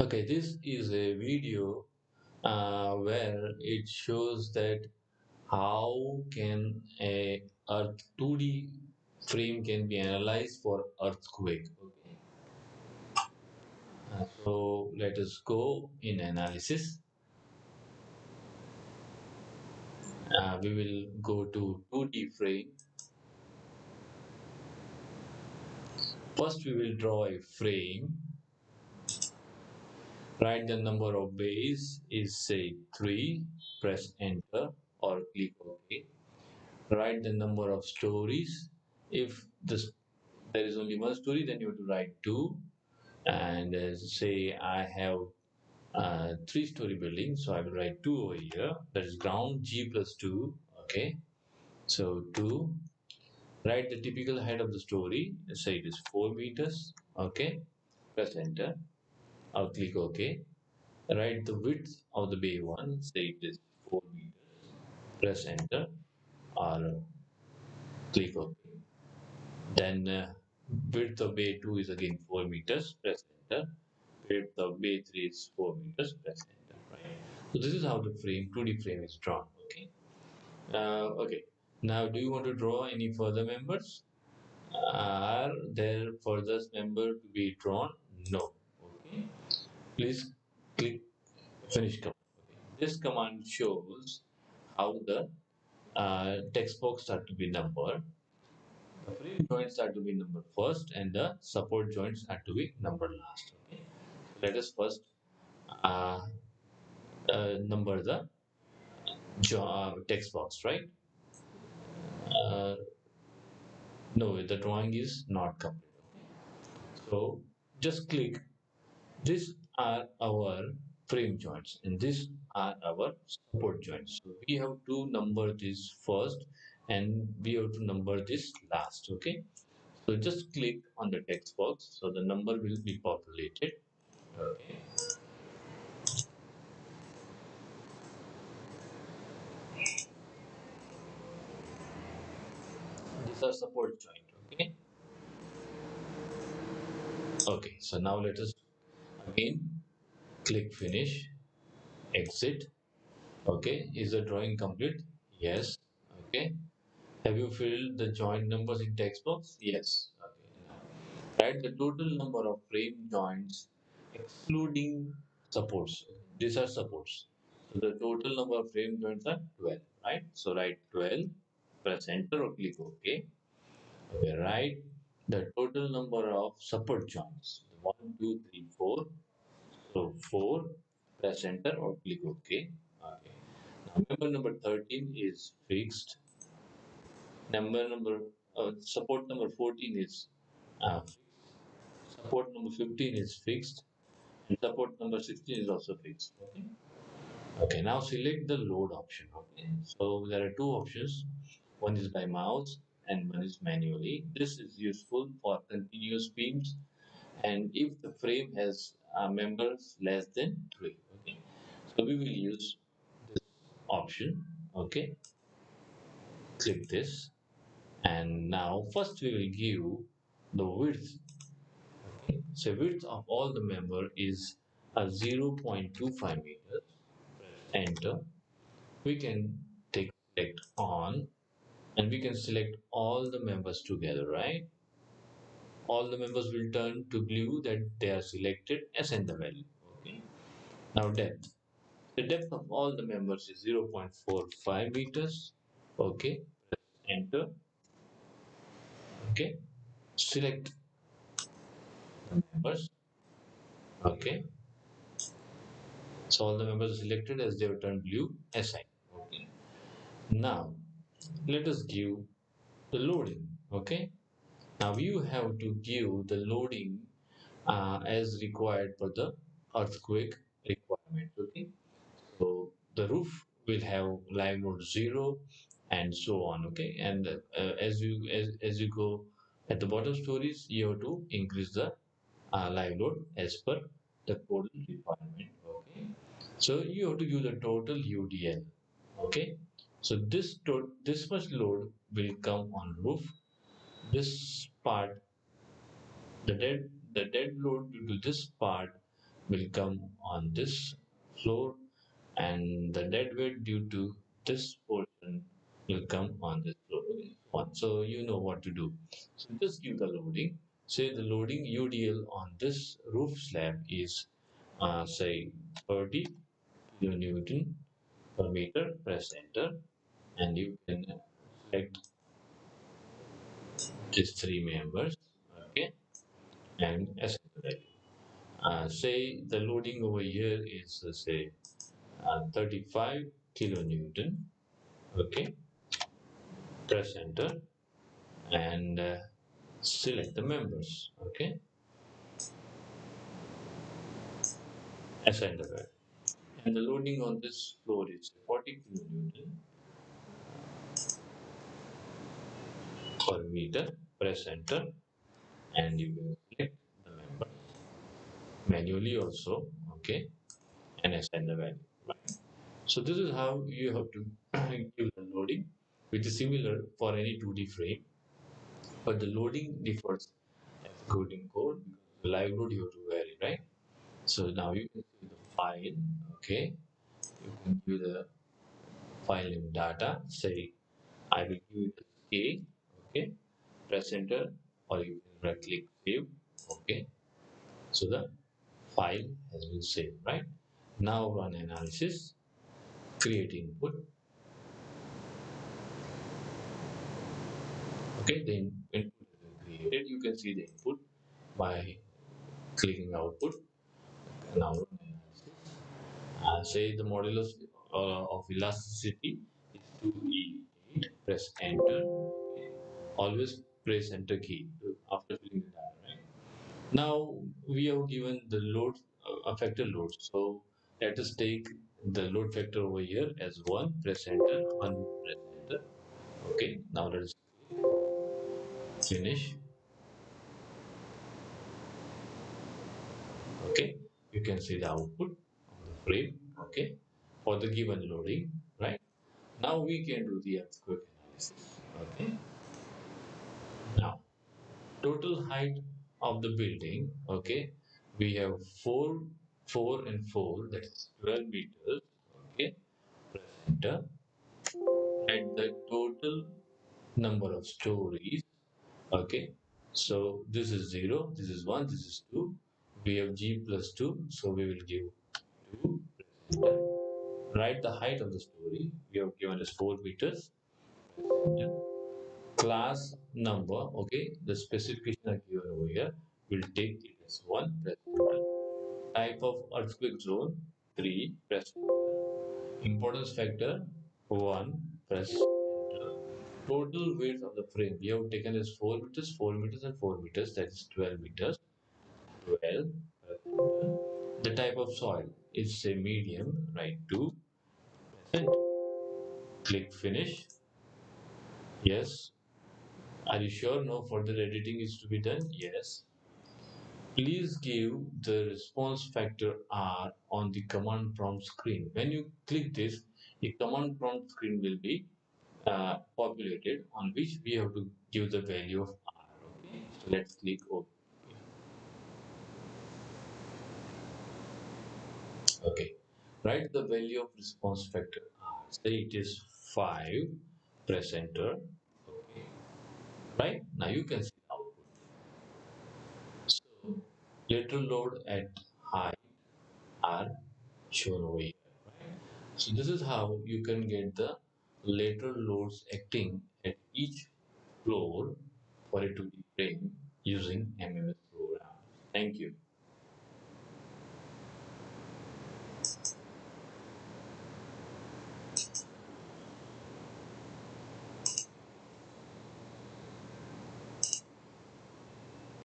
Okay, this is a video where it shows that how can a Earth 2D frame can be analyzed for earthquake. Okay, so let us go in analysis. We will go to 2D frame. First, we will draw a frame. Write the number of bays is say 3. Press enter or click OK. Write the number of stories. If there is only one story, then you have to write two. And say I have 3-story building, so I will write 2 over here. That is ground G plus 2. Okay, so 2. Write the typical height of the story. Say it is 4 meters. Okay, press enter. I'll click OK. Write the width of the bay 1. Say it is 4 meters. Press enter or click OK. Then width of bay 2 is again 4 meters. Press enter. Width of bay 3 is 4 meters. Press enter. Right. So this is how the frame 2D frame is drawn. Okay. Okay. Now, do you want to draw any further members? Are there further member to be drawn? No. Okay. Please click finish command. Okay. This command shows how the text box are to be numbered. The frame joints are to be numbered first, and the support joints are to be numbered last. Okay. Let us first uh, number the text box, right? Uh, no, the drawing is not complete. So just click. These are our frame joints, and these are our support joints. So we have to number this first, and we have to number this last. Okay. So just click on the text box, so the number will be populated. Okay. These are support joint. Okay. Okay. So now let us again click finish, exit. Okay. Is the drawing complete? Yes. Okay. Have you filled the joint numbers in text box? Yes. Okay. Now, write the total number of frame joints excluding supports. These are supports. So the total number of frame joints are 12, right? So write 12, press enter or click OK. Okay, write the total number of support joints. 1, 2, 3, 4. So 4, press enter or click OK. Okay. Now member number 13 is fixed. Support number 14 is fixed. Support number 15 is fixed. And support number 16 is also fixed. Okay. Okay, now select the load option. Okay, so there are two options. One is by mouse and one is manually. This is useful for continuous beams and if the frame has members less than 3. Okay, so we will use this option. Okay, click this, and now first we will give the width. Okay, so width of all the member is 0.25 meters. Enter. We can take select on, and we can select all the members together, right? All the members will turn to blue that they are selected, assign the value. Okay. Now depth. The depth of all the members is 0.45 meters. Okay. Enter. Okay. Select the members. Okay. So all the members are selected as they have turned blue, assign. Okay. Now let us give the loading. Okay. Now you have to give the loading as required for the earthquake requirement. Okay, so the roof will have live load 0 and so on. Okay, and as you go at the bottom stories, you have to increase the live load as per the code requirement. Okay, so you have to give the total UDL. Okay, so this much load will come on roof. This part, the dead load due to this part will come on this floor, and the dead weight due to this portion will come on this floor. So you know what to do. So just give the loading. Say the loading UDL on this roof slab is say 30 kilonewton per meter. Press enter, and you can select these three members. Okay, and assign the value. Say the loading over here is say 35 kilonewton. Okay, press enter, and select the members. Okay, assign the value. And the loading on this floor is 40 kilonewton per meter. Press enter, and you will select the member manually also. Okay, and assign the value. Right. So this is how you have to give the loading, which is similar for any 2D frame, but the loading differs as coding code. The live load you have to vary, right? So now you can see the file. Okay, you can give the file name data. Say I will give it a K. Okay, press enter, or you can right click save. Okay, so the file has been saved, right? Now run analysis, create input. Okay, the input has been created. You can see the input by clicking output. Now run analysis. Say the modulus of elasticity is 2E8. Press enter. Okay. Always press enter key after filling the data, right? Now we have given the load factor load. So let us take the load factor over here as 1. Press enter. 1. Press enter. Okay. Now let us finish. Okay, you can see the output of the frame. Okay, for the given loading, right? Now we can do the earthquake analysis. Okay, now total height of the building. Okay, we have 4 and 4, that is 12 meters. Okay, press enter, and the total number of stories. Okay, so this is 0, this is 1, this is 2. We have g plus 2, so we will give 2. Press enter. Write the height of the story. We have given as 4 meters. Class number, okay, the specification are given over here. We'll take it as 1. Press enter. Type of earthquake zone 3. Press enter. Importance factor 1. Press enter. Total width of the frame we have taken as 4 meters, 4 meters, and 4 meters. That is 12 meters. 12. Press enter. The type of soil is a medium. Right 2. Press enter. Click finish. Yes. Are you sure no further editing is to be done? Yes. Please give the response factor R on the command prompt screen. When you click this, the command prompt screen will be populated, on which we have to give the value of R. Okay. So let's click OK. Okay. Write the value of response factor R. Say it is 5. Press enter. Okay. Right. Now you can see the output. So lateral load at height are shown over here. So this is how you can get the lateral loads acting at each floor for a 2D frame using MMS program. Thank you.